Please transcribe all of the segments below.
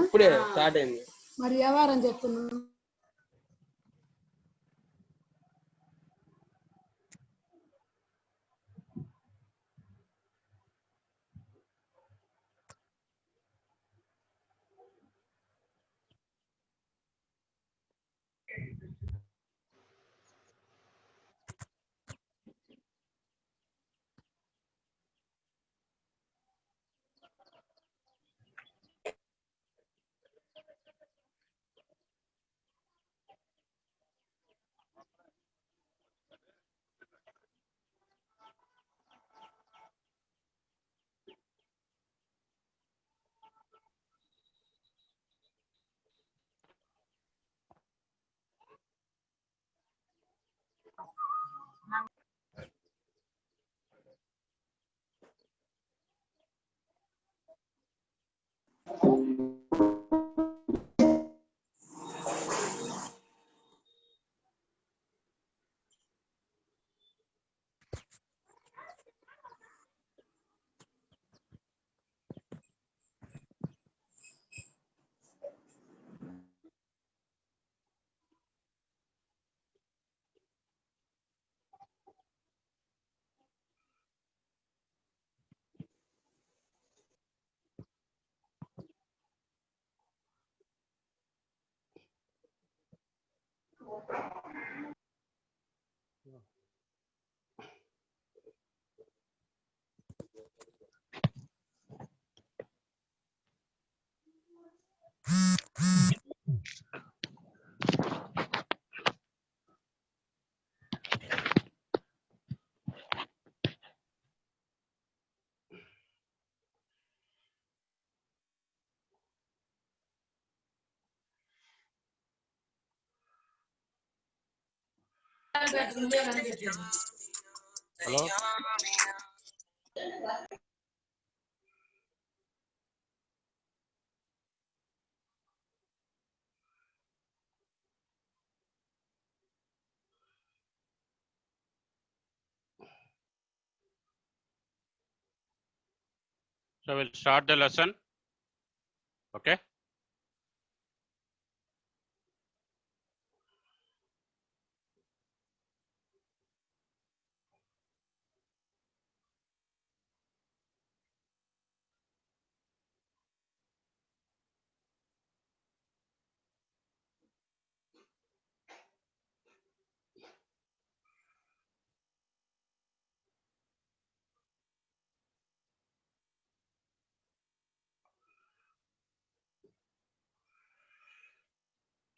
ఇప్పుడే స్టార్ట్ అయింది. మరి ఎవరని చెప్తున్నాను? Hello. So we'll start the lesson. Okay.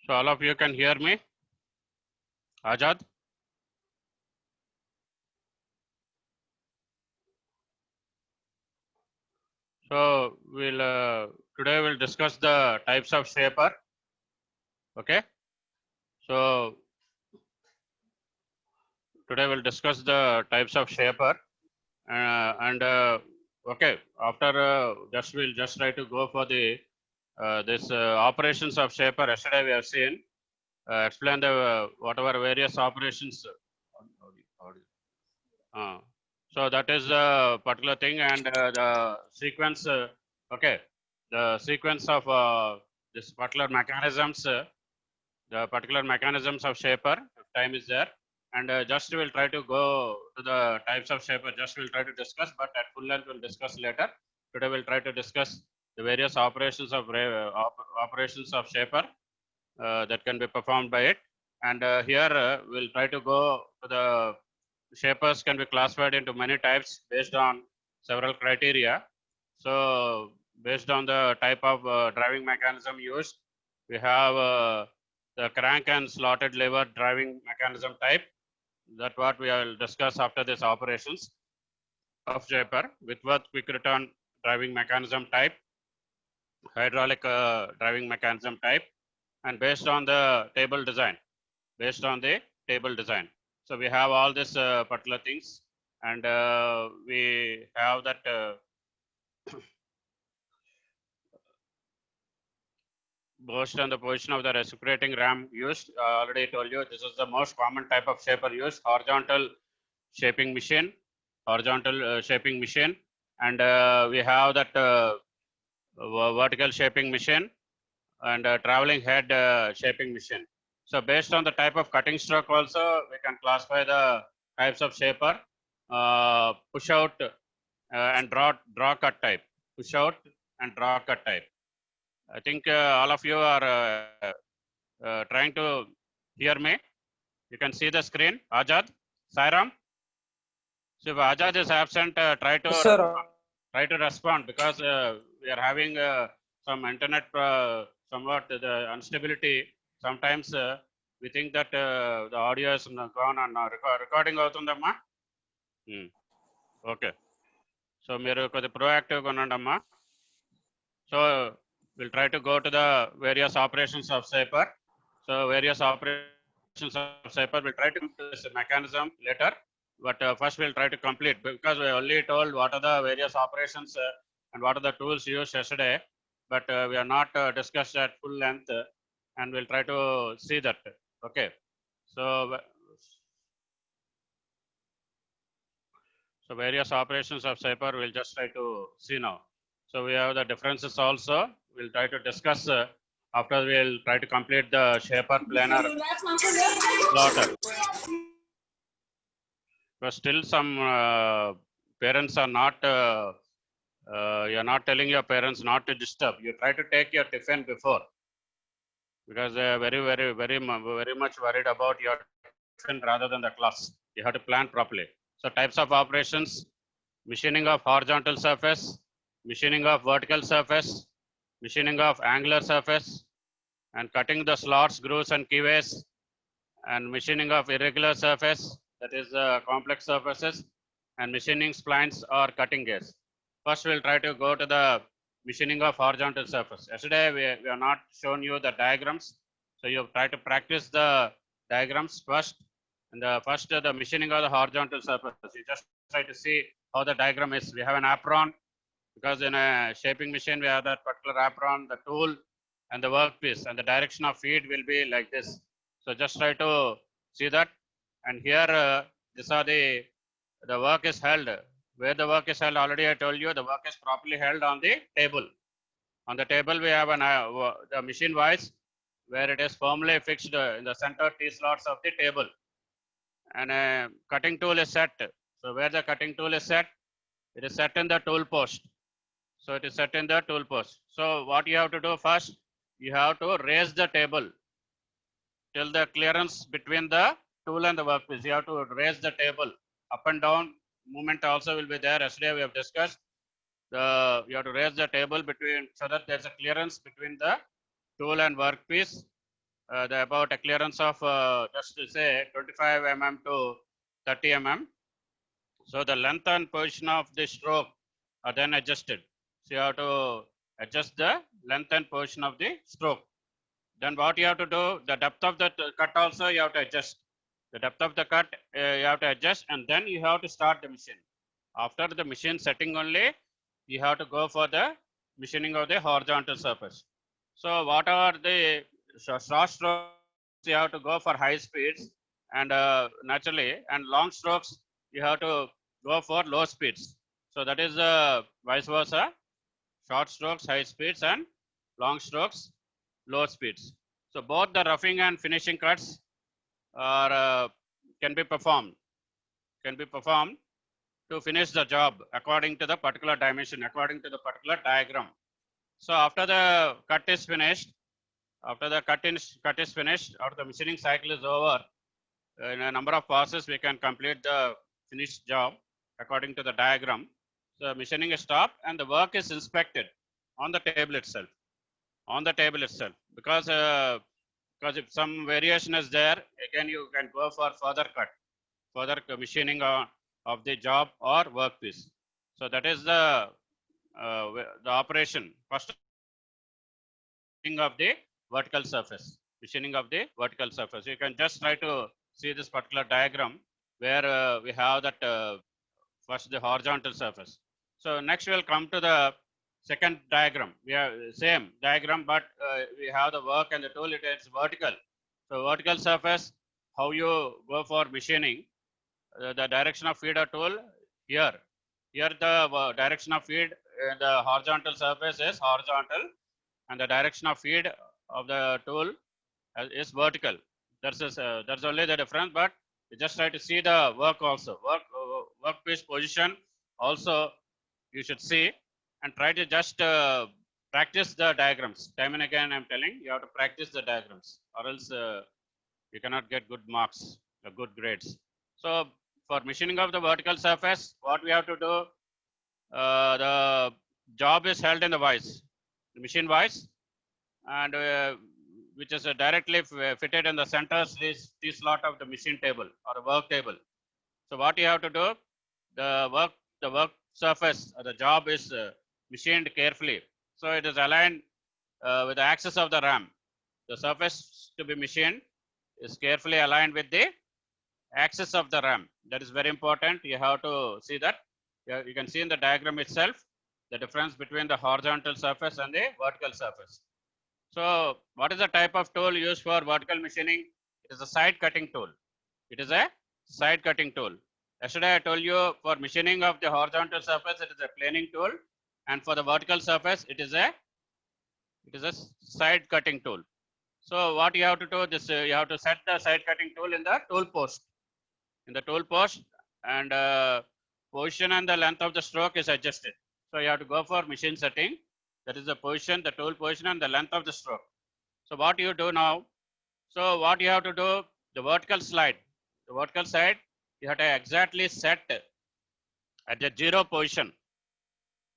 So all of you can hear me? Ajad? So we'll today we'll discuss the types of shaper. Okay. So today we'll discuss the types of shaper and okay, after we'll just try to go for the this operations of shaper. Yesterday we have seen explain the whatever various operations. So that is a particular thing, and the sequence. Okay, the sequence of this particular mechanisms, the particular mechanisms of shaper. If time is there, and just we'll try to go to the types of shaper. Just we'll try to discuss, but at full length we'll discuss later. Today we'll try to discuss the various operations of operations of shaper that can be performed by it, and here we'll try to go to the shapers can be classified into many types based on several criteria. So based on the type of driving mechanism used, we have the crank and slotted lever driving mechanism type. That's what we will discuss after this operations of shaper. Whitworth quick return driving mechanism type, hydraulic driving mechanism type, and based on the table design. So we have all this particular things, and we have that based on the position of the reciprocating ram used. Already told you this is the most common type of shaper used, horizontal shaping machine. horizontal shaping machine, and we have that vertical shaping machine and traveling head shaping machine. So based on the type of cutting stroke also, we can classify the types of shaper, push out and draw cut type, push out and draw cut type. I think all of you are trying to hear me. You can see the screen. Ajad, Sairam. So if Ajad is absent, try to respond, because we are having some internet somewhat the instability. Sometimes we think that the audio is gone and recording అవుతుందమ్మా. Okay. So మీరు కొద్దిగా proactive ఉండండమ్మా. So we'll try to go to the various operations of Shaper. So various operations of Shaper, we'll try to come to this mechanism later. But first we'll try to complete, because we only told what are the various operations and what are the tools used yesterday, but we are not discussed at full length, and we'll try to see that. Okay. So various operations of Shaper we'll just try to see now. So we have the differences also. We'll try to discuss after we'll try to complete the Shaper planar plotter. But still some parents are not, you're not telling your parents not to disturb. You try to take your tiffin before, because they are very much worried about your tiffin rather than the class. You have to plan properly. So types of operations: machining of horizontal surface, machining of vertical surface, machining of angular surface, and cutting the slots, grooves, and keyways, and machining of irregular surface, that is complex surfaces, and machining splines or cutting gears. First, we'll try to go to the machining of horizontal surface. Yesterday, we have not shown you the diagrams. So you try to practice the diagrams first. And the machining of the horizontal surface. You just try to see how the diagram is. We have an apron, because in a shaping machine, we have that particular apron, the tool, and the workpiece, and the direction of feed will be like this. So just try to see that. And here, these are the work is held. Where the work is held, already I told you, the work is properly held on the table. On the table, we have the machine vise, where it is firmly fixed in the center T slots of the table. And a cutting tool is set. So where the cutting tool is set, it is set in the tool post. So it is set in the tool post. So what you have to do first, you have to raise the table till the clearance between the tool and the workpiece. You have to raise the table up and down. Movement also will be there. Yesterday we have discussed. You have to raise the table between, so that there's a clearance between the tool and workpiece. About a clearance of just to say 25 mm to 30 mm. So the length and position of the stroke are then adjusted. So you have to adjust the length and position of the stroke. Then what you have to do, the depth of the cut also you have to adjust. The depth of the cut you have to adjust, and then you have to start the machine. After the machine setting only, you have to go for the machining of the horizontal surface. So whatever the short strokes, you have to go for high speeds, and naturally, and long strokes, you have to go for low speeds. So that is vice versa. Short strokes, high speeds, and long strokes, low speeds. So both the roughing and finishing cuts are can be performed to finish the job according to the particular dimension, according to the particular diagram. So after the cut is finished, after the cut is finished, after the machining cycle is over, in a number of passes we can complete the finished job according to the diagram. So machining is stopped and the work is inspected on the table itself. On the table itself, because if some variation is there, again you can go for further cut, further machining of the job or workpiece. So that is the operation first of the vertical surface, machining of the vertical surface. You can just try to see this particular diagram where we have that first the horizontal surface. So next we'll come to the second diagram. We have same diagram, but we have the work and the tool, it is vertical. So vertical surface, how you go for machining, the direction of feeder tool, here. Here the direction of feed in the horizontal surface is horizontal, and the direction of feed of the tool is vertical. That's only the difference. But you just try to see the work also. Workpiece position also you should see, and try to just practice the diagrams. Time and again, I'm telling you have to practice the diagrams, or else you cannot get good marks or good grades. So for machining of the vertical surface, what we have to do, the job is held in the vise, the machine vise, and which is directly fitted in the center T slot of the machine table or a work table. So what you have to do, the work surface or the job is machined carefully. So it is aligned with the axis of the ram. The surface to be machined is carefully aligned with the axis of the ram. That is very important. You have to see that. You can see in the diagram itself the difference between the horizontal surface and the vertical surface. So what is the type of tool used for vertical machining? It is a side cutting tool. It is a side cutting tool. Yesterday I told you for machining of the horizontal surface, it is a planing tool, and for the vertical surface, it is a side cutting tool. So what you have to do, this you have to set the side cutting tool in the tool post. In the tool post, and position and the length of the stroke is adjusted. So you have to go for machine setting. That is the position, the tool position, and the length of the stroke. So what you do now? So what you have to do, the vertical slide. The vertical side, you have to exactly set at the zero position,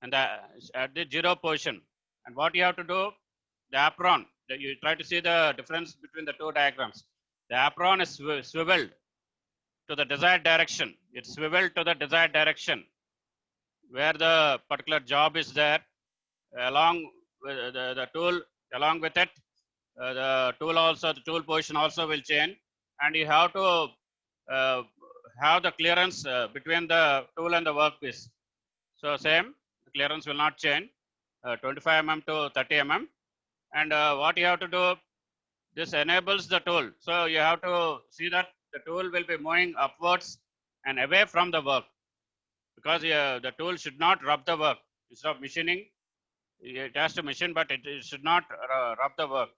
and at the zero position. And what you have to do, the apron. You try to see the difference between the two diagrams. The apron is swiveled to the desired direction. It's swiveled to the desired direction where the particular job is there. Along with the tool, along with it, the tool position also will change, and you have to have the clearance between the tool and the workpiece. So same, the clearance will not change, 25 mm to 30 mm. And what you have to do, this enables the tool. So you have to see that the tool will be moving upwards and away from the work, because the tool should not rub the work. Instead of machining, it has to machine, but it should not rub the work.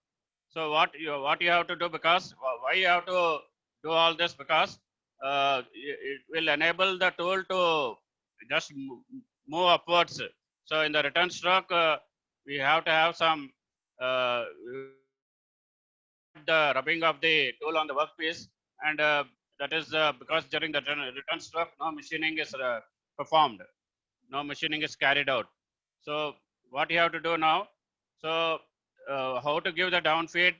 So what you have to do, because why you have to do all this, because it will enable the tool to just move upwards. So in the return stroke, we have to have some the rubbing of the tool on the workpiece, and that is because during the return stroke, no machining is performed, no machining is carried out. So what you have to do now, so how to give the down feed?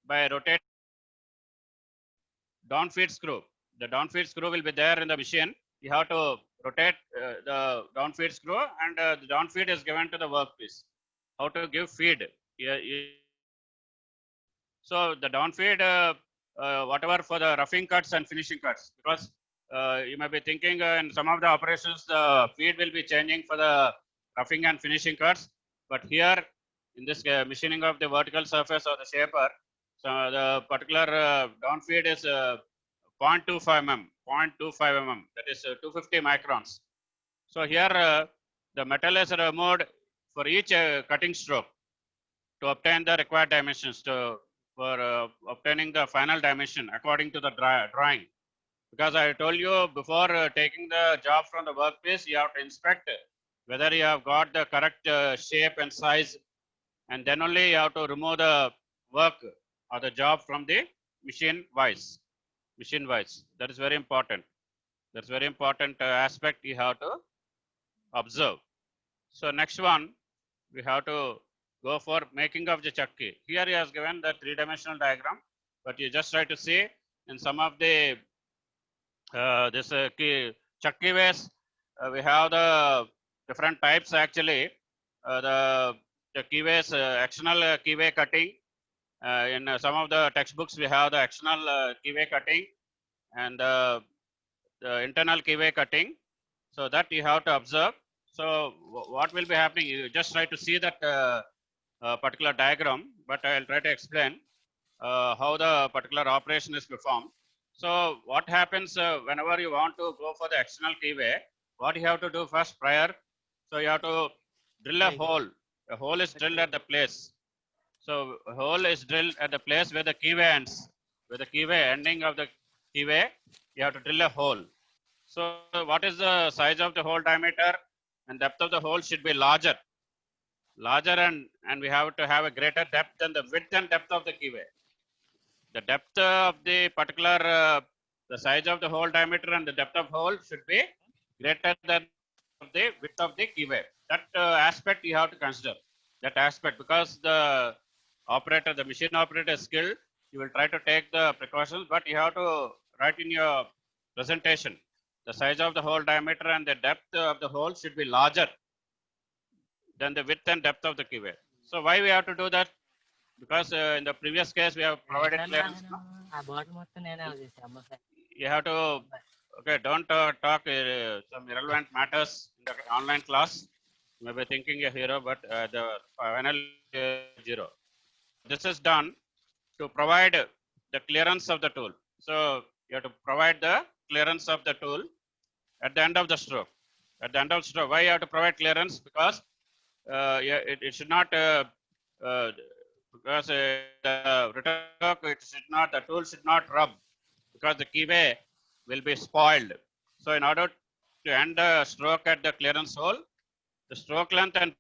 By rotate down feed screw. The down feed screw will be there in the machine. You have to rotate the down feed screw, and the down feed is given to the workpiece. How to give feed? So the down feed, whatever for the roughing cuts and finishing cuts, because you may be thinking in some of the operations the feed will be changing for the roughing and finishing cuts, but here in this machining of the vertical surface or the shaper, so the particular down feed is 0.25 mm, 0.25 mm, that is 250 microns. So here the metal is removed for each cutting stroke to obtain the required dimensions for obtaining the final dimension according to the drawing. Because I told you before taking the job from the workpiece, you have to inspect whether you have got the correct shape and size, and then only you have to remove the work or the job from the machine vise. Machine vise. That is very important. That's very important aspect you have to observe. So next one, we have to go for making of the chakki. Here he has given the three-dimensional diagram, but you just try to see in some of the this chakki ways, we have the different types actually. The keyways, actional keyway cutting. In some of the textbooks, we have the actional keyway cutting and the internal keyway cutting. So that you have to observe. So what will be happening? You just try to see that particular diagram, but I'll try to explain how the particular operation is performed. So what happens whenever you want to go for the external keyway? what you have to do first prior. So you have to drill a hole. A hole is drilled at the place. So a hole is drilled at the place where the keyway ends. Where the keyway ending of the keyway, you have to drill a hole. So what is the size of the hole diameter and depth of the hole should be larger. Larger and we have to have a greater depth than the width and depth of the keyway. The depth of the particular, the size of the hole diameter and the depth of hole should be greater than the width of the keyway. That aspect you have to consider. That aspect, because the operator, the machine operator skill, you will try to take the precautions, but you have to write in your presentation. The size of the hole diameter and the depth of the hole should be larger than the width and depth of the keyway. So why we have to do that? Because in the previous case we have provided clearance. No? You have to, okay, don't talk some irrelevant matters in the online class. You may be thinking a hero, but the final zero. This is done to provide the clearance of the tool. So you have to provide the clearance of the tool at the end of the stroke. At the end of the stroke, why you have to provide clearance? Because it should not because the return stroke, it should not, the tool should not rub, because the keyway will be spoiled. So in order to end the stroke at the clearance hole, the stroke length and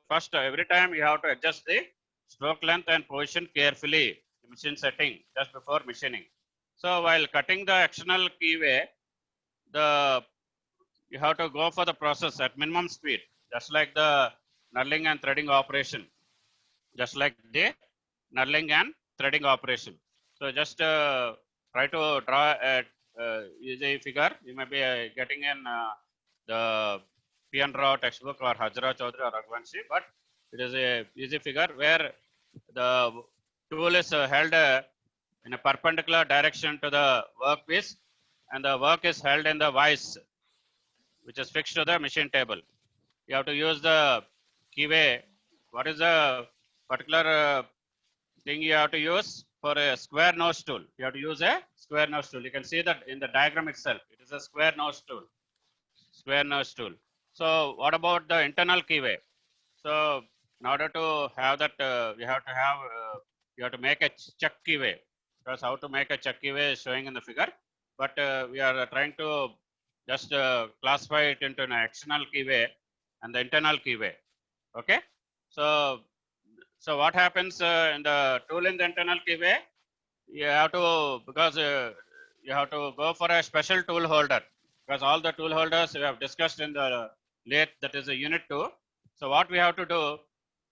first every time you have to adjust the stroke length and position carefully, the machine setting just before machining. So while cutting the external keyway, you have to go for the process at minimum speed, just like the knurling and threading operation, just like the knurling and threading operation. So just try to draw a easy figure. You may be getting in the P.N. Rao textbook or Hajra Chaudhary or Raghuvanshi, but it is a easy figure where the tool is held in a perpendicular direction to the workpiece, and the work is held in the vise, which is fixed to the machine table. You have to use the keyway. What is the particular thing you have to use for a square nose tool? You have to use a square nose tool. You can see that in the diagram itself. It is a square nose tool. Square nose tool. So what about the internal keyway? So in order to have that, you have to make a check keyway. Because how to make a check keyway is showing in the figure. But we are trying to just classify it into an external keyway and the internal keyway. Okay. So what happens in the tool in the internal keyway? You have to, because you have to go for a special tool holder, because all the tool holders we have discussed in the late, that is a unit 2. So what we have to do?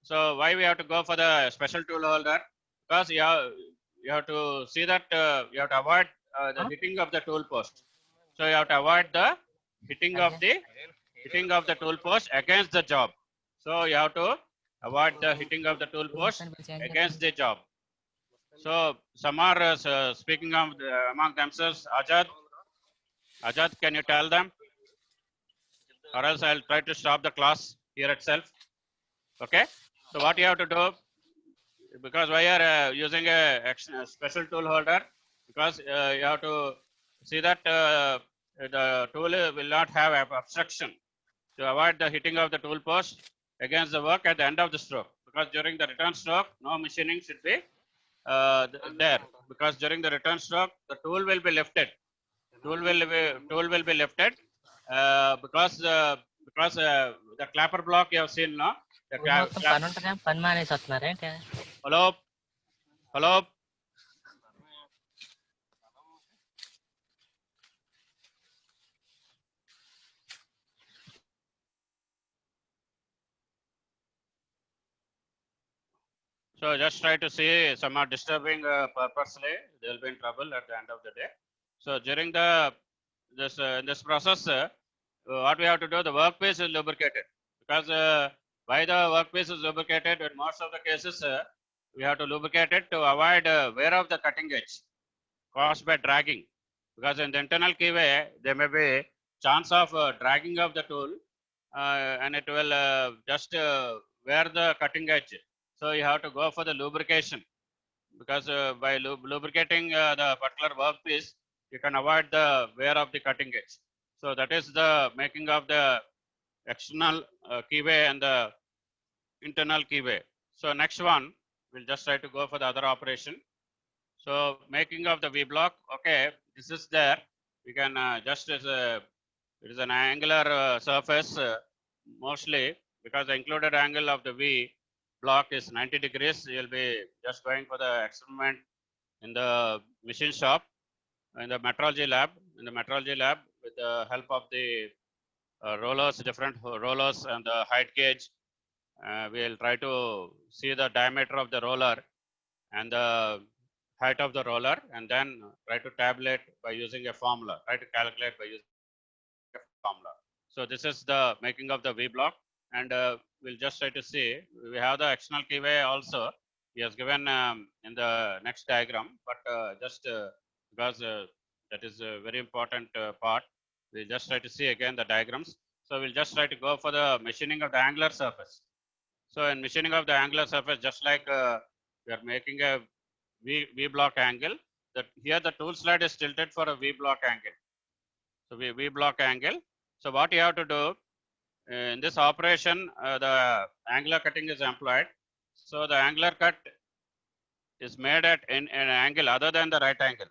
So why we have to go for the special tool holder? Because you have to see that you have to avoid the hitting of the tool post. So you have to avoid the hitting of the tool post against the job. So you have to avoid the hitting of the tool post against the job. So some are speaking among themselves. Ajad, can you tell them? Or else I'll try to stop the class here itself. Okay. So what you have to do, because why you are using a special tool holder? Because you have to see that the tool will not have obstruction, to avoid the hitting of the tool post against the work at the end of the stroke. Because during the return stroke, no machining should be there. Because during the return stroke, the tool will be lifted. Tool will be lifted because the clapper block you have seen, no? Hello. So just try to see, some are disturbing purposely, they will be in trouble at the end of the day. So during this process, what we have to do, the workpiece is lubricated. Because why the workpiece is lubricated? In most of the cases, we have to lubricate it to avoid wear of the cutting edge caused by dragging. Because in the internal keyway, there may be chance of dragging of the tool, and it will just wear the cutting edge. So you have to go for the lubrication, because by lubricating the particular workpiece, you can avoid the wear of the cutting edge. So that is the making of the external keyway and the internal keyway. So next one, we'll just try to go for the other operation. So making of the V block, okay, this is there. We can just as a, it is an angular surface mostly, because the included angle of the V block is 90 degrees. You'll be just going for the experiment in the machine shop, in the metrology lab, with the help of the rollers, different rollers and the height gauge. We'll try to see the diameter of the roller and the height of the roller, and then try to tabulate by using a formula, try to calculate by using a formula. So this is the making of the V block, and we'll just try to see. We have the external keyway also. He has given in the next diagram, but just because that is a very important part, we'll just try to see again the diagrams. So we'll just try to go for the machining of the angular surface. So in machining of the angular surface, just like we are making a V block angle, that here the tool slide is tilted for a V block angle. So V block angle. So what you have to do in this operation, the angular cutting is employed. So the angular cut is made at an angle other than the right angle.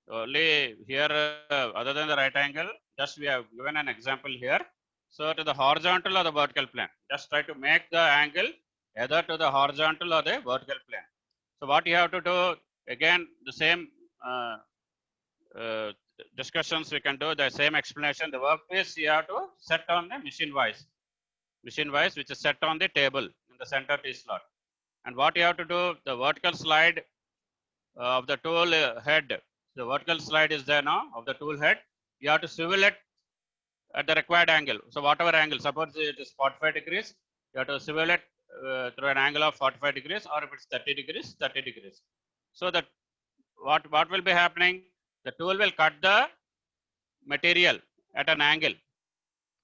Only here, other than the right angle, just we have given an example here. So to the horizontal or the vertical plane, just try to make the angle either to the horizontal or the vertical plane. So what you have to do, again, the same discussions we can do, the same explanation. The workpiece you have to set on the machine wise, which is set on the table in the center T slot. And what you have to do, the vertical slide of the tool head, the vertical slide is there now of the tool head. You have to swivel it at the required angle. So whatever angle, suppose it is 45 degrees, you have to swivel it through an angle of 45 degrees, or if it's 30 degrees, 30 degrees. So that what will be happening, the tool will cut the material at an angle,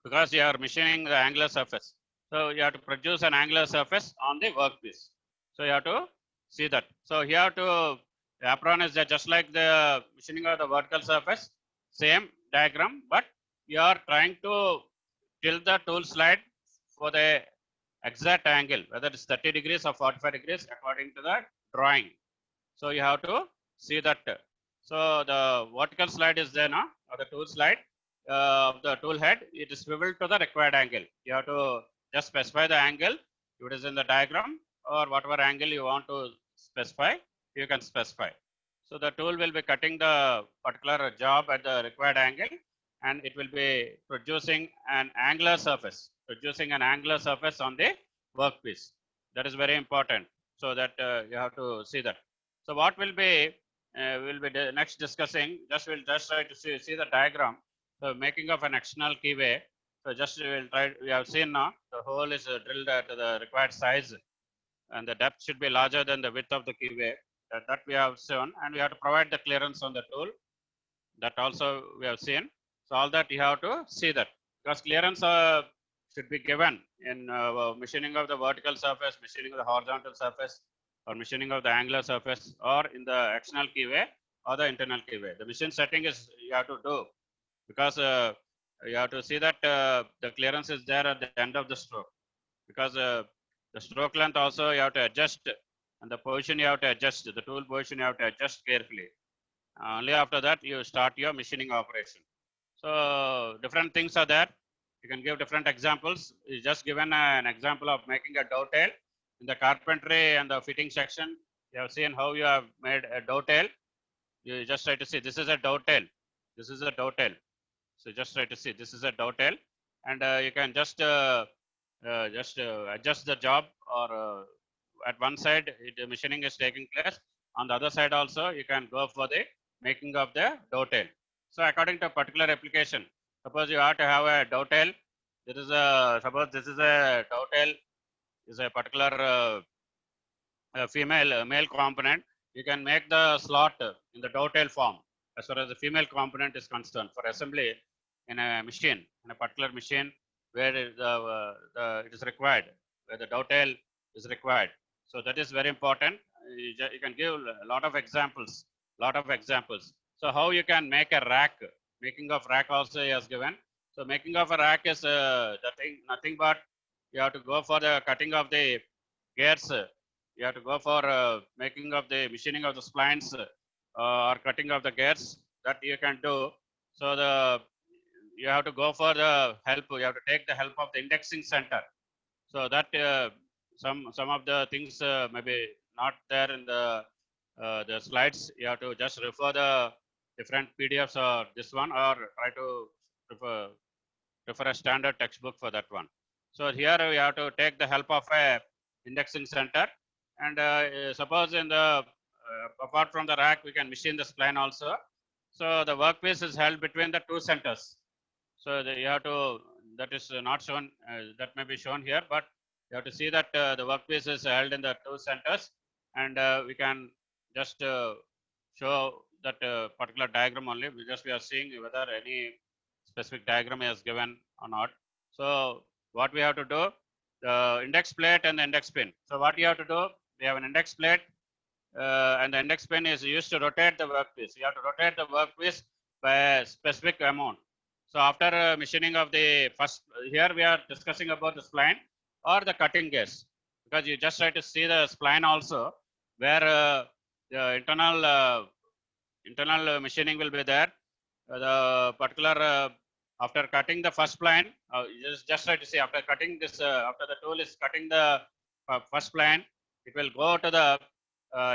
because you are machining the angular surface. So you have to produce an angular surface on the workpiece. So you have to see that. So here to the apron is just like the machining of the vertical surface, same diagram, but you are trying to tilt the tool slide for the exact angle, whether it's 30 degrees or 45 degrees according to the drawing. So you have to see that. So the vertical slide is there now, or the tool slide of the tool head, it is swiveled to the required angle. You have to just specify the angle, if it is in the diagram, or whatever angle you want to specify, you can specify. So the tool will be cutting the particular job at the required angle, and it will be producing an angular surface, on the workpiece. That is very important. So that you have to see that. So what will be next discussing, we'll just try to see the diagram. So making of an external keyway. So we have seen now the hole is drilled to the required size, and the depth should be larger than the width of the keyway. That we have shown, and we have to provide the clearance on the tool. That also we have seen. So all that you have to see that, because clearance should be given in machining of the vertical surface, machining of the horizontal surface, or machining of the angular surface, or in the external keyway or the internal keyway. The machine setting is you have to do, because you have to see that the clearance is there at the end of the stroke, because the stroke length also you have to adjust, and the position you have to adjust, the tool position you have to adjust carefully. Only after that you start your machining operation. So different things are there. You can give different examples. You just given an example of making a dovetail in the carpentry and the fitting section. You have seen how you have made a dovetail. You just try to see, this is a dovetail. This is a dovetail. So just try to see, this is a dovetail, and you can just adjust the job, or at one side the machining is taking place. On the other side also you can go for the making of the dovetail. So according to a particular application, suppose you have to have a dovetail. Suppose this is a dovetail, is a particular male component. You can make the slot in the dovetail form as far as the female component is concerned, for assembly in a machine, in a particular machine where it is required, where the dovetail is required. So that is very important. You can give a lot of examples. So how you can make a rack making of rack also he has given. So making of a rack is the thing, nothing but you have to go for the cutting of the gears. You have to go for making of the machining of the splines or cutting of the gears that you can do. So you have to go for the help. You have to take the help of the indexing center. So that some of the things maybe not there in the slides. You have to just refer the different PDFs or this one, or try to refer a standard textbook for that one. So here we have to take the help of a indexing center, and suppose in the apart from the rack we can machine the spline also. So the workpiece is held between the two centers. So you have to, that is not shown, that may be shown here, but you have to see that the workpiece is held in the two centers, and we can just show that particular diagram only. We are seeing whether any specific diagram is given or not. So what we have to do, the index plate and the index pin. So what you have to do, we have an index plate and the index pin is used to rotate the workpiece. You have to rotate the workpiece by a specific amount. So after machining of the first, here we are discussing about the spline or the cutting gears, because you just try to see the spline also, where the internal machining will be there. The particular after cutting the first spline, just try to see after cutting this, after the tool is cutting the first spline, it will go to the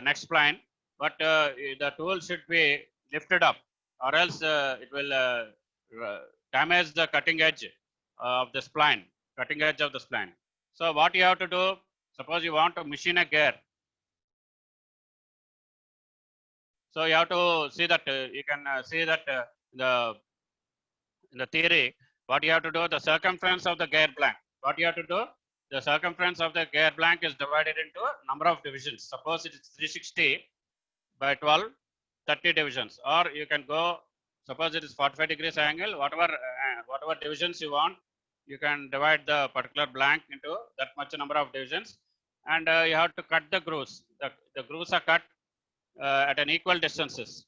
next spline, but the tool should be lifted up, or else it will damage the cutting edge of the spline, cutting edge of the spline. So what you have to do, suppose you want to machine a gear. So you have to see that you can see that in the theory, what you have to do, the circumference of the gear blank. What you have to do, the circumference of the gear blank is divided into a number of divisions. Suppose it is 360 by 12, 30 divisions, or you can go, suppose it is 45 degrees angle, whatever divisions you want, you can divide the particular blank into that much number of divisions, and you have to cut the grooves. The grooves are cut at an equal distances.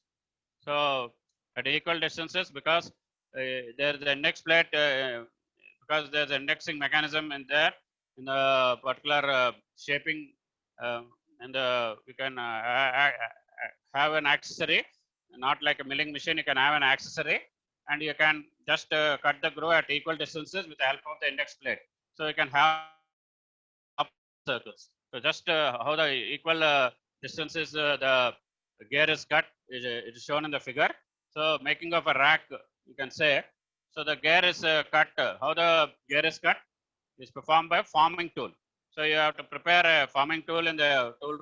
So at equal distances, because there is the index plate, because there's an indexing mechanism in there, in the particular shaping, and we can have an accessory, not like a milling machine. You can have an accessory, and you can just cut the groove at equal distances with the help of the index plate. So you can have circles. So just how the equal distances the gear is cut is shown in the figure. So making of a rack, you can say. So the gear is cut. How the gear is cut is performed by forming tool. So you have to prepare a forming tool in the tool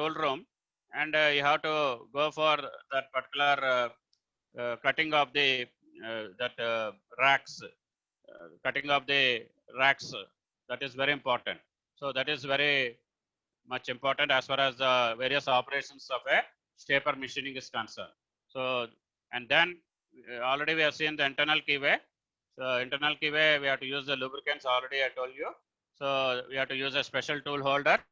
room. And you have to go for that particular cutting of the racks, cutting of the racks. That is very important. So that is very much important as far as the various operations of a shaper machining is concerned. So, and then already we have seen the internal keyway. So internal keyway, we have to use the lubricants, already I told you. So we have to use a special tool holder,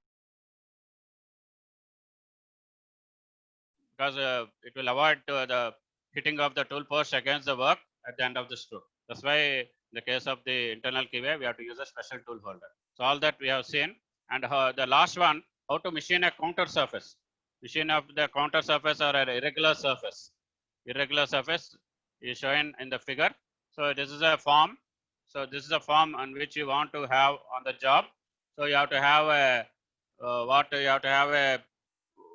because it will avoid the hitting of the tool post against the work at the end of the stroke. That's why in the case of the internal keyway, we have to use a special tool holder. So all that we have seen. And the last one, how to machine a counter surface. Machine of the counter surface or an irregular surface. Irregular surface is shown in the figure. So this is a form. So this is a form on which you want to have on the job. So you have to have a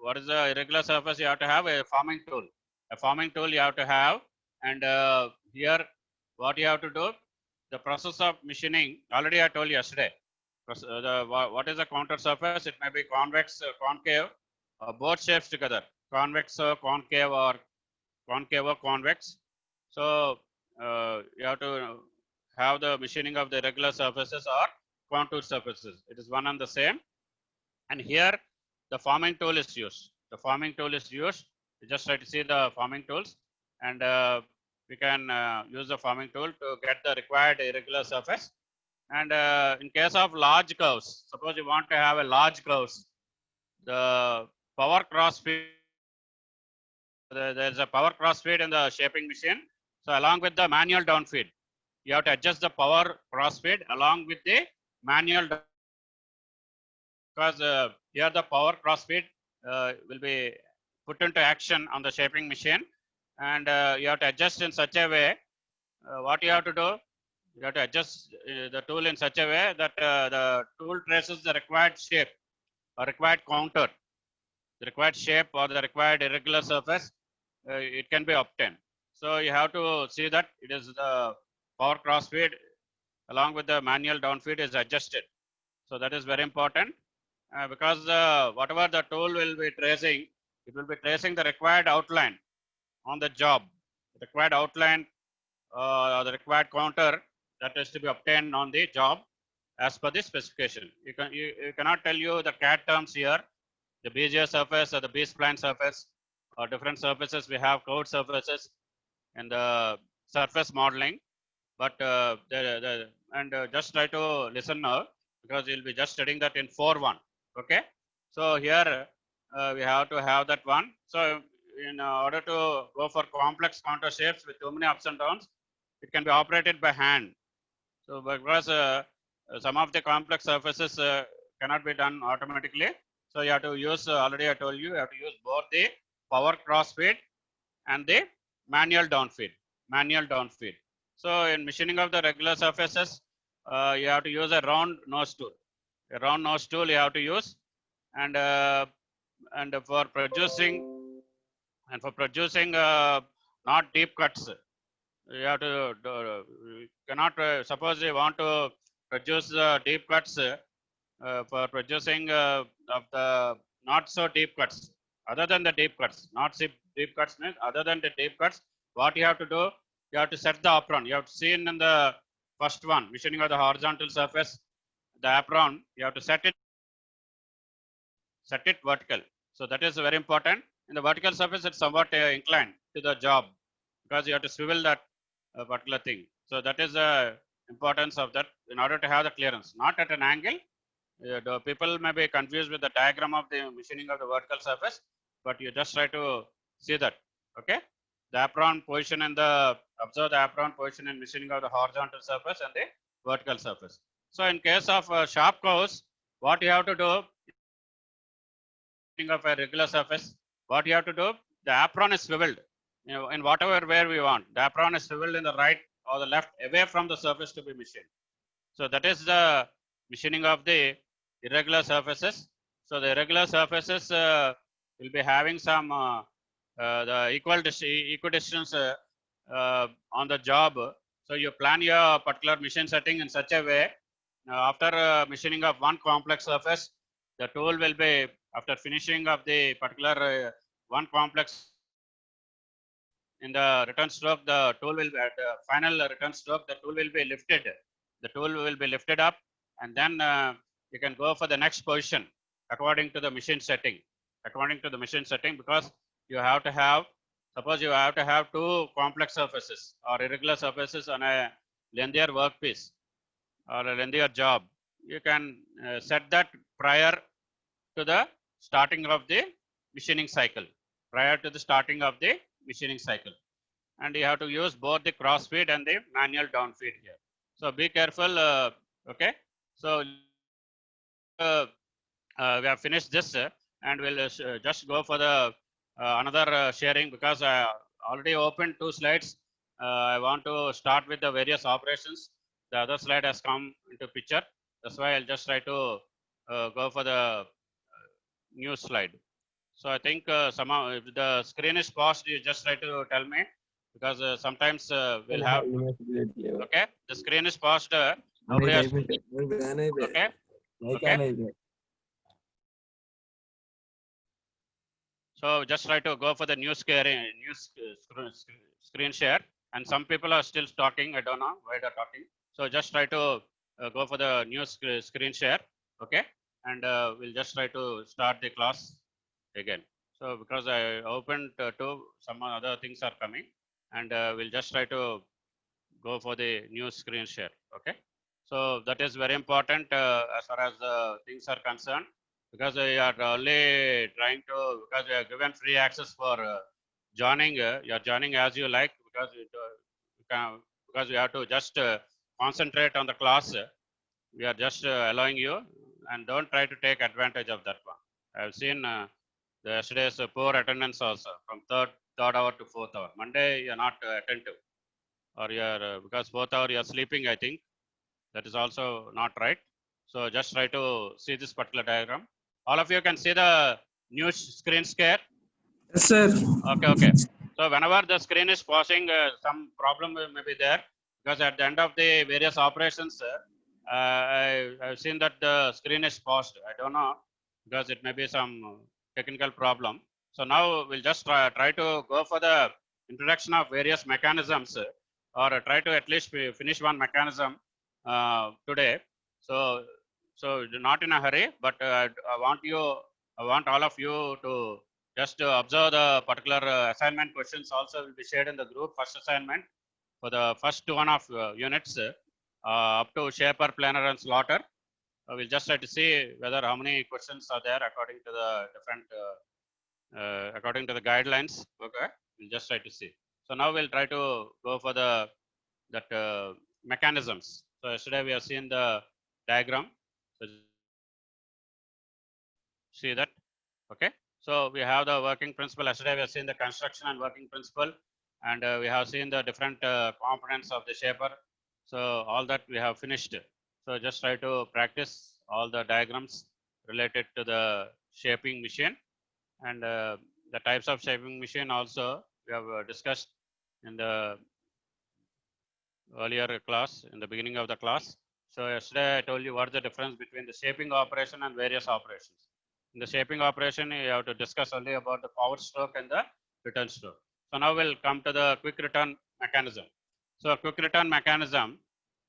what is the irregular surface? You have to have a forming tool. A forming tool you have to have, and here what you have to do, the process of machining. Already I told you yesterday. What is a counter surface? It may be convex, concave, both shapes together, convex, concave, or concave or convex. So you have to have the machining of the regular surfaces or contour surfaces. It is one and the same. And here the forming tool is used. The forming tool is used. You just try to see the forming tools, and we can use the forming tool to get the required irregular surface. And in case of large curves, suppose you want to have a large curves, the power cross field there's a power cross feed in the shaping machine. So along with the manual down feed, you have to adjust the power cross feed along with the manual, because here the power cross feed will be put into action on the shaping machine, and you have to adjust in such a way. What you have to do, you have to adjust the tool in such a way that the tool traces the required shape or required counter, the required shape or the required irregular surface, it can be obtained. So you have to see that it is the power cross feed along with the manual down feed is adjusted. So that is very important, because whatever the tool will be tracing, it will be tracing the required outline on the job, required outline or the required counter that is to be obtained on the job as per the specification. You cannot tell you the CAD terms here, the Bezier surface or the B-spline surface, or different surfaces. We have curved surfaces and the surface modeling. But just try to listen now, because you'll be just studying that in 4.1. Okay. So here we have to have that one. So in order to go for complex counter shapes with too many ups and downs, it can be operated by hand. So because some of the complex surfaces cannot be done automatically, so you have to use, already I told you, you have to use both the power cross feed and the manual down feed. So in machining of the regular surfaces, you have to use a round nose tool. A round nose tool you have to use, and for producing not deep cuts, you have to you cannot suppose you want to produce deep cuts, for producing of the not so deep cuts, other than the deep cuts, not deep cuts means other than the deep cuts. What you have to do, you have to set the apron. You have to see in the first one, machining of the horizontal surface, the apron, you have to set it vertical. So that is very important. In the vertical surface, it's somewhat inclined to the job, because you have to swivel that particular thing. So that is the importance of that in order to have the clearance, not at an angle. The people may be confused with the diagram of the machining of the vertical surface, but you just try to see that. Okay. The apron position and observe the apron position in machining of the horizontal surface and the vertical surface. So in case of sharp curves, what you have to do, of a regular surface, what you have to do, the apron is swiveled, in whatever way we want. The apron is swiveled in the right or the left, away from the surface to be machined. So that is the machining of the irregular surfaces. So the irregular surfaces will be having some the equidistance on the job. So you plan your particular machine setting in such a way. After machining of one complex surface, the tool will be, after finishing of the particular one complex, in the return stroke, the tool will, at the final return stroke, the tool will be lifted. The tool will be lifted up, and then you can go for the next position according to the machine setting. Because you have to have, suppose you have to have two complex surfaces or irregular surfaces on a linear workpiece or a linear job. You can set that prior to the starting of the machining cycle. And you have to use both the cross feed and the manual down feed here. So be careful. Okay. So we have finished this, and we'll just go for the another sharing, because I already opened 2 slides. I want to start with the various operations. The other slide has come into picture. That's why I'll just try to go for the new slide. So I think somehow, if the screen is paused, you just try to tell me, because sometimes we'll have. Okay, the screen is paused. Nobody has. Okay. Okay. So just try to go for the new screen share. And some people are still talking. I don't know why they're talking. So just try to go for the new screen share. Okay. And we'll just try to start the class again. So because I opened some other things are coming, and we'll just try to go for the new screen share. Okay. So that is very important as far as things are concerned, because we are only trying to, because we are given free access for joining, you're joining as you like, because because we have to just concentrate on the class. We are just allowing you, and don't try to take advantage of that one. I've seen yesterday's poor attendance also from third hour to fourth hour. Monday you're not attentive, or you're because fourth hour you're sleeping, I think. That is also not right. So just try to see this particular diagram. All of you can see the new screen share. Yes, sir. Okay. So whenever the screen is pausing, some problem may be there, because at the end of the various operations, I've seen that the screen is paused. I don't know, because it may be some technical problem. So now we'll just try to go for the introduction of various mechanisms, or try to at least finish one mechanism today. So not in a hurry, but I want all of you to just observe the particular assignment questions also will be shared in the group. First assignment for the first one of units up to shaper, planer, and slaughter. We'll just try to see whether how many questions are there according to the different according to the guidelines. Okay, we'll just try to see. So now we'll try to go for the mechanisms. So yesterday we have seen the diagram. So see that. Okay. So we have the working principle. Yesterday we have seen the construction and working principle, and we have seen the different components of the shaper. So all that we have finished. So just try to practice all the diagrams related to the shaping machine, and the types of shaping machine also we have discussed in the earlier class, in the beginning of the class. So yesterday I told you what is the difference between the shaping operation and various operations. In the shaping operation, you have to discuss only about the forward stroke and the return stroke. So now we'll come to the quick return mechanism. So a quick return mechanism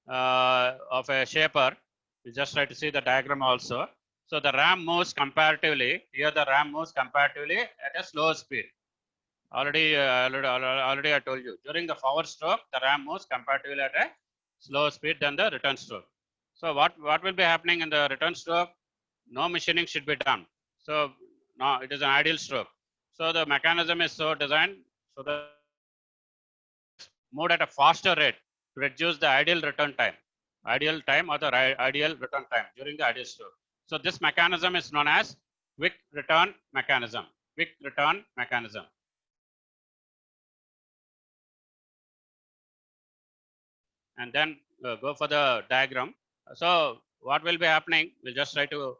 of a shaper, we just try to see the diagram also. So the ram moves comparatively, here the ram moves comparatively at a slow speed. Already I told you, during the forward stroke, the ram moves comparatively at a slower speed than the return stroke. So what will be happening in the return stroke? No machining should be done. So now it is an ideal stroke. So the mechanism is so designed so that moved at a faster rate to reduce the ideal return time or the ideal return time during the ideal stroke. So this mechanism is known as quick return mechanism. Quick return mechanism. And then go for the diagram. So what will be happening? We'll just try to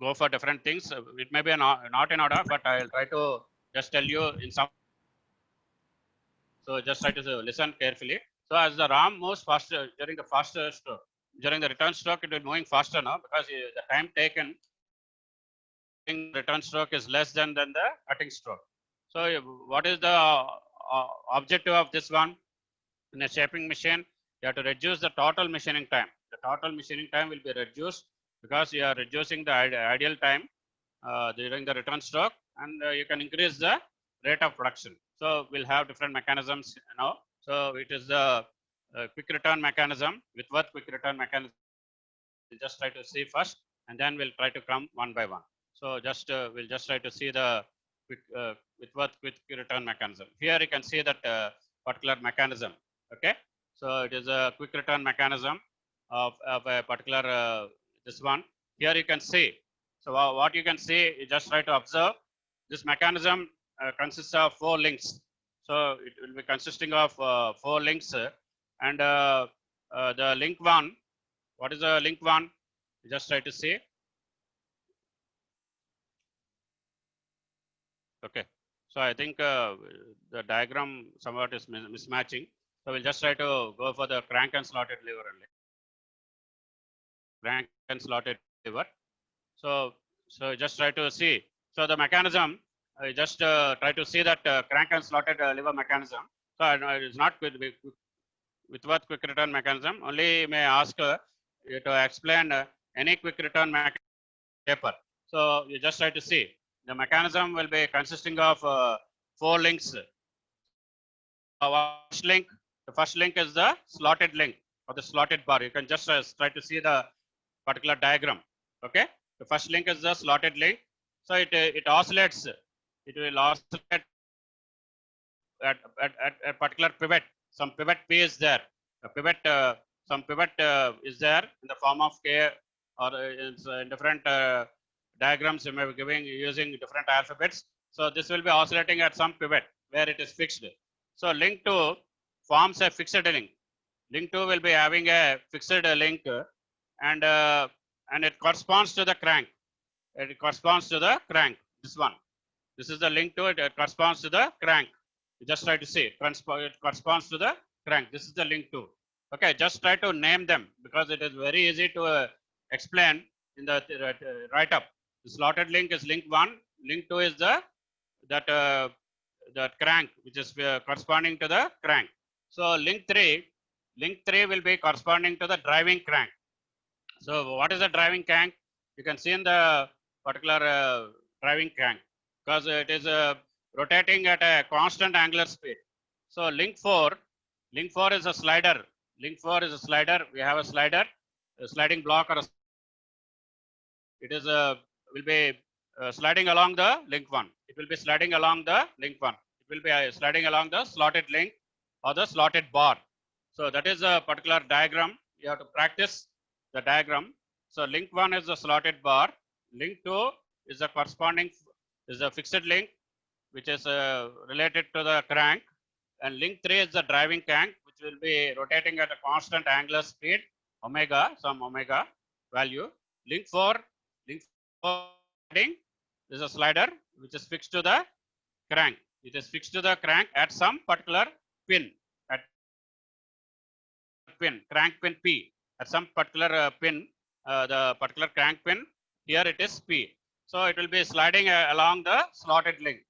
go for different things. It may be not in order, but I'll try to just tell you in some. So just try to listen carefully. So as the ram moves faster during the faster stroke, during the return stroke, it will be moving faster now, because the time taken in return stroke is less than the cutting stroke. So what is the objective of this one? In a shaping machine, you have to reduce the total machining time. The total machining time will be reduced because you are reducing the ideal time during the return stroke, and you can increase the rate of production. So we'll have different mechanisms now. So it is the quick return mechanism. Whitworth quick return mechanism. We'll just try to see first, and then we'll try to come one by one. So just we'll just try to see the Whitworth quick return mechanism. Here you can see that particular mechanism. Okay, so it is a quick return mechanism of a particular this one. Here you can see. So what you can see, you just try to observe. This mechanism consists of 4 links. So it will be consisting of 4 links, and the link 1. What is the link 1? You just try to see. Okay. So I think the diagram somewhat is mismatching. So we'll just try to go for the crank and slotted lever only. Crank and slotted lever. So just try to see. So the mechanism, just try to see that crank and slotted lever mechanism. So it is not Whitworth quick return mechanism. Only may ask you to explain any quick return mechanism paper. So you just try to see. The mechanism will be consisting of 4 links. The first link is the slotted link or the slotted bar. You can just try to see the particular diagram. Okay, the first link is the slotted link. So it oscillates. It will oscillate at a particular pivot, some pivot P is there. A pivot, some pivot is there in the form of K, or in different diagrams you may be giving using different alphabets. So this will be oscillating at some pivot where it is fixed. So link 2 forms a fixed link. Link 2 will be having a fixed link, and it corresponds to the crank. It corresponds to the crank. This one. This is the link to it. It corresponds to the crank. You just try to see it. It corresponds to the crank. This is the link to. Okay, just try to name them because it is very easy to explain in the write up. The slotted link is link 1. Link 2 is the that crank, which is corresponding to the crank. So link 3 will be corresponding to the driving crank. So what is the driving crank? You can see in the particular driving crank, because it is rotating at a constant angular speed. So link 4 is a slider. Link 4 is a slider. We have a slider, a sliding block, or it is will be sliding along the link 1. It will be sliding along the link 1. It will be sliding along the slotted link or the slotted bar. So that is a particular diagram. You have to practice the diagram. So link 1 is the slotted bar. Link 2 is the corresponding, is a fixed link, which is related to the crank. And link 3 is the driving crank, which will be rotating at a constant angular speed, omega, some omega value. Link 4 is a slider which is fixed to the crank. It is fixed to the crank at some particular pin, at crank pin P, at some particular pin, the particular crank pin. Here it is P. So it will be sliding along the slotted link,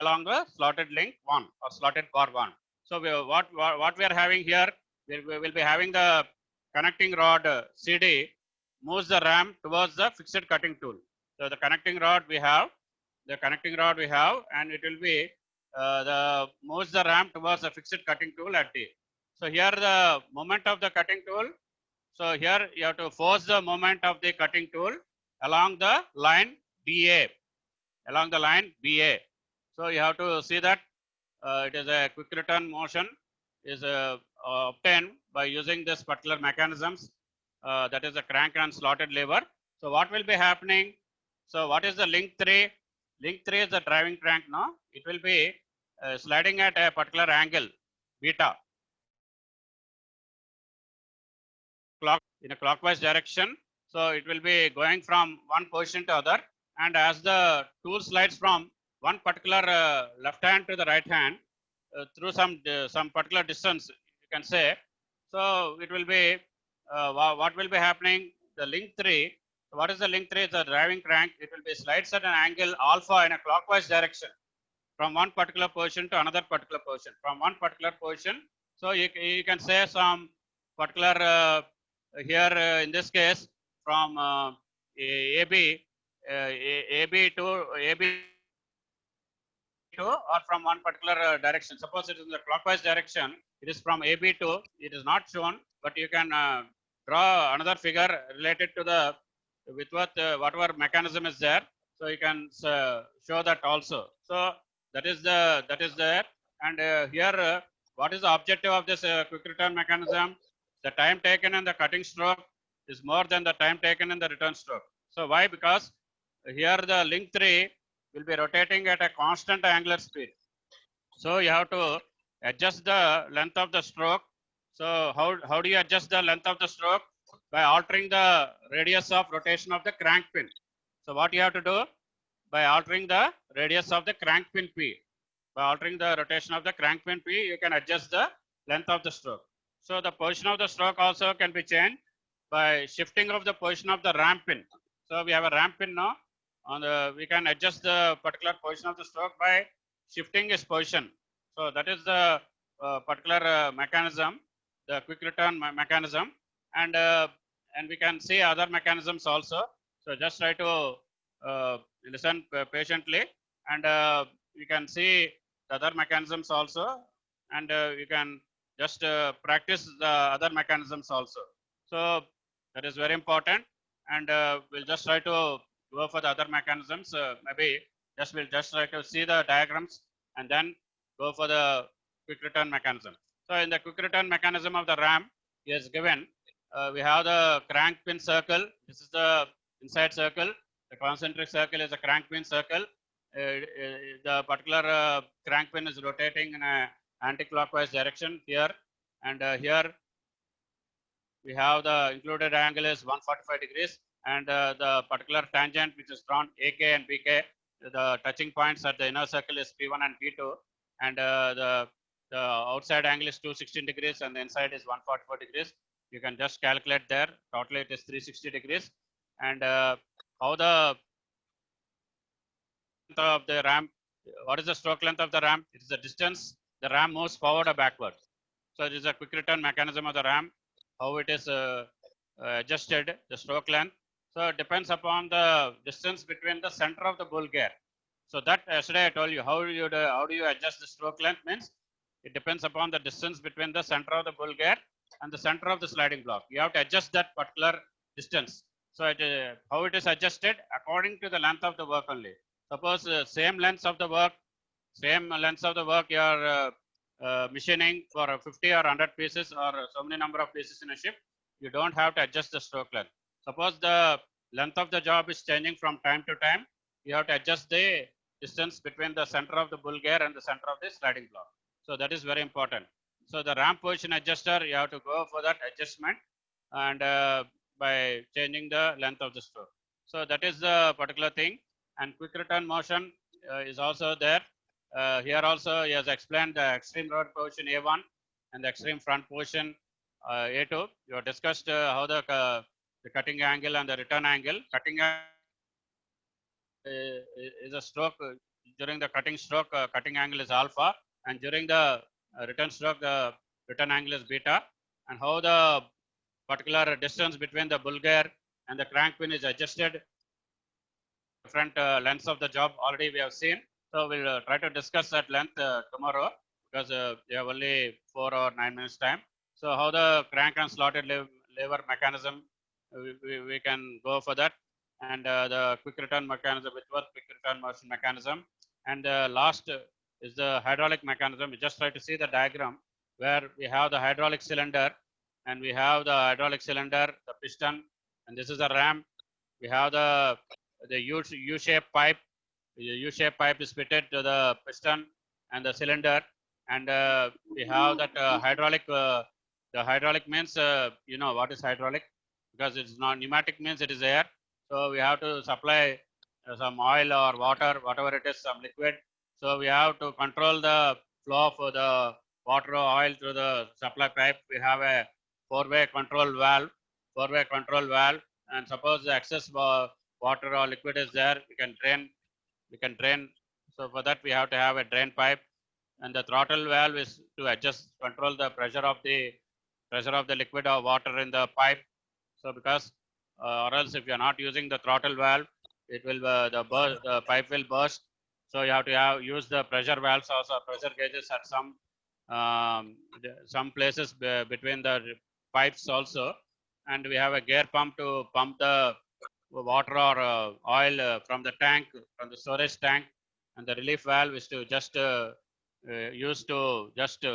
along the slotted link 1 or slotted bar 1. So what we are having here, we will be having the connecting rod CD moves the ram towards the fixed cutting tool. So the connecting rod we have, and it will be the moves the ram towards the fixed cutting tool at D. So here the moment of the cutting tool. So here you have to force the moment of the cutting tool along the line BA, along the line BA. So you have to see that it is a quick return motion is obtained by using this particular mechanisms, that is a crank and slotted lever. So what will be happening? So what is the link 3? Link 3 is the driving crank now. It will be sliding at a particular angle, beta, in a clockwise direction. So it will be going from one position to other, and as the tool slides from one particular left hand to the right hand through some particular distance, you can say. So it will be what will be happening? The link 3. What is the link 3? It's a driving crank. It will be slides at an angle alpha in a clockwise direction from one particular position to another particular position. From one particular position. So you can say some particular here in this case from AB to or from one particular direction. Suppose it is in the clockwise direction. It is from AB to. It is not shown, but you can draw another figure related to the with what whatever mechanism is there. So you can show that also. So that is there. And here what is the objective of this quick return mechanism? The time taken in the cutting stroke is more than the time taken in the return stroke. So why? Because here the link 3 will be rotating at a constant angular speed. So you have to adjust the length of the stroke. So how do you adjust the length of the stroke? By altering the radius of rotation of the crank pin. So what you have to do? By altering the radius of the crank pin P. By altering the rotation of the crank pin P, you can adjust the length of the stroke. So the position of the stroke also can be changed by shifting of the position of the ram pin. So we have a ram pin now. We can adjust the particular position of the stroke by shifting its position. So that is the particular mechanism, the quick return mechanism, and we can see other mechanisms also. So just try to listen patiently, and you can see the other mechanisms also, and you can just practice the other mechanisms also. So that is very important, and we'll just try to go for the other mechanisms. Maybe we'll just try to see the diagrams and then go for the quick return mechanism. So in the quick return mechanism of the RAM is given, we have the crank pin circle. This is the inside circle. The concentric circle is a crank pin circle. The particular crank pin is rotating in a anti-clockwise direction here, and here we have the included angle is 145 degrees, and the particular tangent which is drawn AK and BK, the touching points at the inner circle is P1 and P2, and the outside angle is 216 degrees and the inside is 144 degrees. You can just calculate there. Totally it is 360 degrees. And how the length of the RAM, what is the stroke length of the RAM? It is the distance the RAM moves forward or backwards. So it is a quick return mechanism of the RAM, how it is adjusted, the stroke length. So it depends upon the distance between the center of the bull gear. So that yesterday I told you how do you adjust the stroke length means it depends upon the distance between the center of the bull gear and the center of the sliding block. You have to adjust that particular distance. So how it is adjusted according to the length of the work only. Suppose same length of the work you are machining for 50 or 100 pieces or so many number of pieces in a ship, you don't have to adjust the stroke length. Suppose the length of the job is changing from time to time, you have to adjust the distance between the center of the bull gear and the center of the sliding block. So that is very important. So the ramp position adjuster, you have to go for that adjustment and by changing the length of the stroke. So that is the particular thing. And quick return motion is also there. Here also he has explained the extreme road position A1 and the extreme front position A2. You have discussed how the cutting angle and the return angle. Cutting is a stroke. During the cutting stroke, cutting angle is alpha, and during the return stroke, the return angle is beta. And how the particular distance between the bull gear and the crank pin is adjusted. Different lengths of the job already we have seen. So we'll try to discuss that length tomorrow because we have only 4 or 9 minutes time. So how the crank and slotted lever mechanism, we can go for that. And the quick return mechanism, Whitworth quick return motion mechanism. And the last is the hydraulic mechanism. We just try to see the diagram where we have the hydraulic cylinder and we have the hydraulic cylinder, the piston, and this is the ram. We have the U-shaped pipe. The U-shaped pipe is fitted to the piston and the cylinder, and we have that hydraulic. The hydraulic means you know what is hydraulic because it's not pneumatic means it is air. So we have to supply some oil or water, whatever it is, some liquid. So we have to control the flow of the water or oil through the supply pipe. We have a four-way control valve, and suppose the excess water or liquid is there, we can drain. So for that we have to have a drain pipe, and the throttle valve is to control the pressure of the liquid or water in the pipe. So because or else if you are not using the throttle valve, it will the pipe will burst. So you have to use the pressure valves also, pressure gauges at some places between the pipes also, and we have a gear pump to pump the water or oil from the tank, from the storage tank, and the relief valve is to just use to just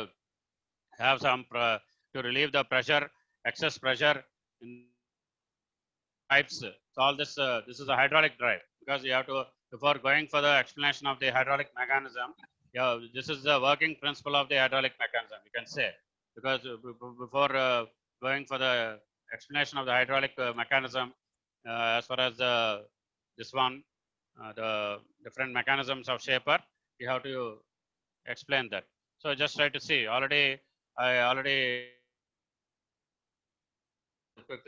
have some to relieve the pressure, excess pressure in pipes. So all this this is a hydraulic drive because you have to, before going for the explanation of the hydraulic mechanism, yeah, this is the working principle of the hydraulic mechanism, you can say, because before going for the explanation of the hydraulic mechanism, as far as this one, the different mechanisms of shaper, you have to explain that. So just try to see. I already with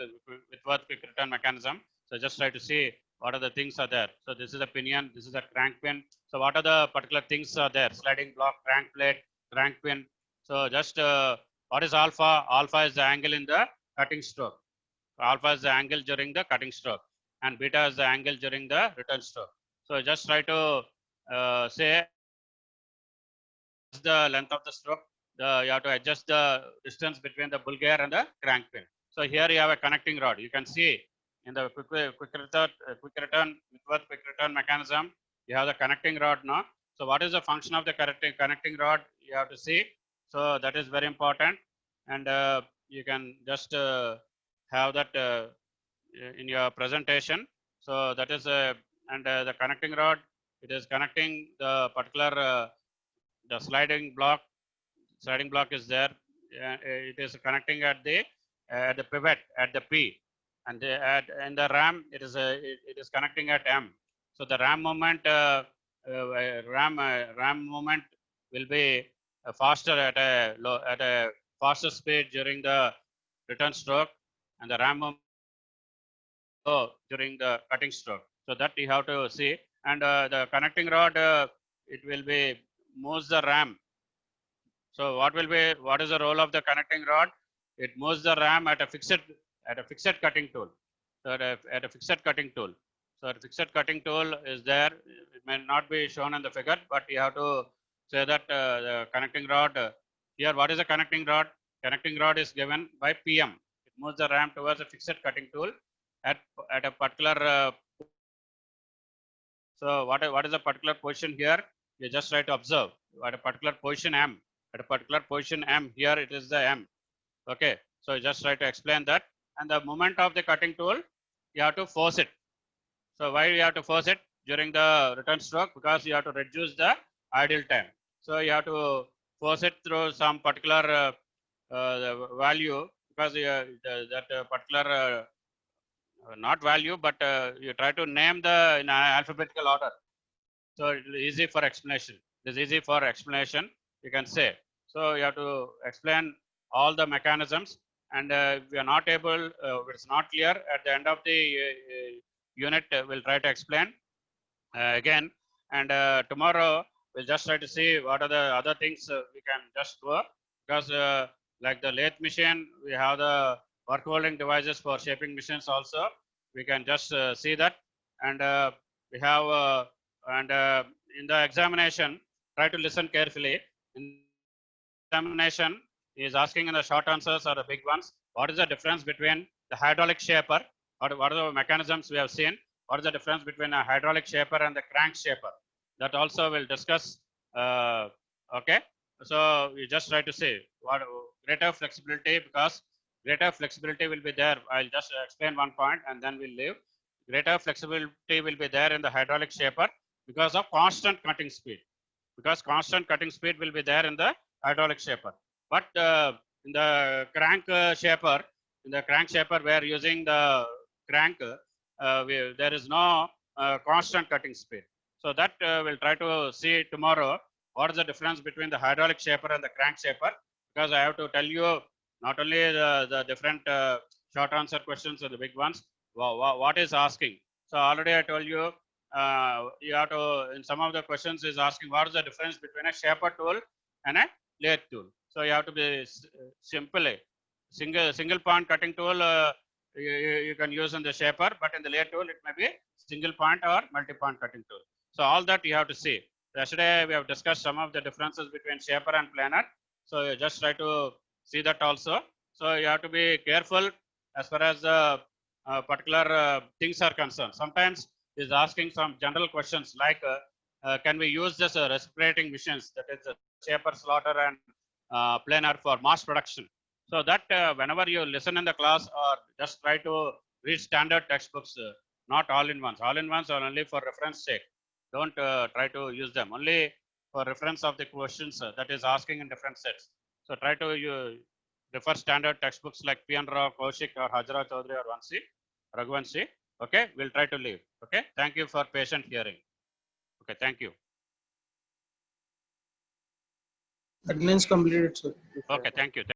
quick return mechanism. So just try to see what are the things are there. So this is a pinion, this is a crank pin. So what are the particular things are there? Sliding block, crank plate, crank pin. So just what is alpha? Alpha is the angle in the cutting stroke. Alpha is the angle during the cutting stroke, and beta is the angle during the return stroke. So just try to say the length of the stroke. You have to adjust the distance between the bull gear and the crank pin. So here you have a connecting rod. You can see in the quick return Whitworth quick return mechanism, you have the connecting rod now. So what is the function of the connecting rod? You have to see. So that is very important, and you can just have that in your presentation. So that is and the connecting rod, it is connecting the particular the sliding block. Sliding block is there. It is connecting at the pivot at the P, and in the ram it is connecting at M. So the ram moment ram movement will be faster at a faster speed during the return stroke, and the ram movement during the cutting stroke. So that you have to see, and the connecting rod it will be moves the ram. So what is the role of the connecting rod? It moves the ram at a fixed cutting tool. So at a fixed cutting tool. So a fixed cutting tool is there. It may not be shown in the figure, but you have to say that the connecting rod here. What is a connecting rod? Connecting rod is given by PM. It moves the ram towards a fixed cutting tool at a particular. So what is a particular position here? You just try to observe at a particular position M. At a particular position M, here it is the M. Okay, so just try to explain that. And the movement of the cutting tool, you have to force it. So why you have to force it during the return stroke? Because you have to reduce the idle time. So you have to force it through some particular value, because that particular not value, but you try to name the in alphabetical order. So it is easy for explanation. It is easy for explanation, you can say. So you have to explain all the mechanisms, and if we are not able, if it's not clear, at the end of the unit, we'll try to explain again. And tomorrow, we'll just try to see what are the other things we can just go, because like the lathe machine, we have the work holding devices for shaping machines also. We can just see that, and we have and in the examination, try to listen carefully. In examination, he is asking in the short answers or the big ones, what is the difference between the hydraulic shaper, or what are the mechanisms we have seen, what is the difference between a hydraulic shaper and the crank shaper? That also we'll discuss. Okay, so you just try to say what greater flexibility, because greater flexibility will be there. I'll just explain one point and then we'll leave. Greater flexibility will be there in the hydraulic shaper because of constant cutting speed. Because constant cutting speed will be there in the hydraulic shaper. But in the crank shaper, we are using the crank. There is no constant cutting speed. So that we'll try to see tomorrow. What is the difference between the hydraulic shaper and the crank shaper? Because I have to tell you not only the different short answer questions or the big ones, what is asking. So already I told you, you have to, in some of the questions is asking what is the difference between a shaper tool and a lathe tool. So you have to be simply single point cutting tool you can use in the shaper, but in the lathe tool it may be single point or multi-point cutting tool. So all that you have to see. Yesterday we have discussed some of the differences between shaper and planer. So you just try to see that also. So you have to be careful as far as particular things are concerned. Sometimes is asking some general questions like can we use this reciprocating machines, that is shaper, slaughter and planer for mass production. So that whenever you listen in the class, or just try to read standard textbooks, not all in ones. All in ones are only for reference sake. Don't try to use them, only for reference of the questions that is asking in different sets. So try to refer standard textbooks like P.N. Rao, Kaushik or Hajra Chaudhary or Raghuvanshi. Okay, we'll try to leave. Okay, thank you for patient hearing. Okay, thank you. Attendance completed, sir. Okay, thank you.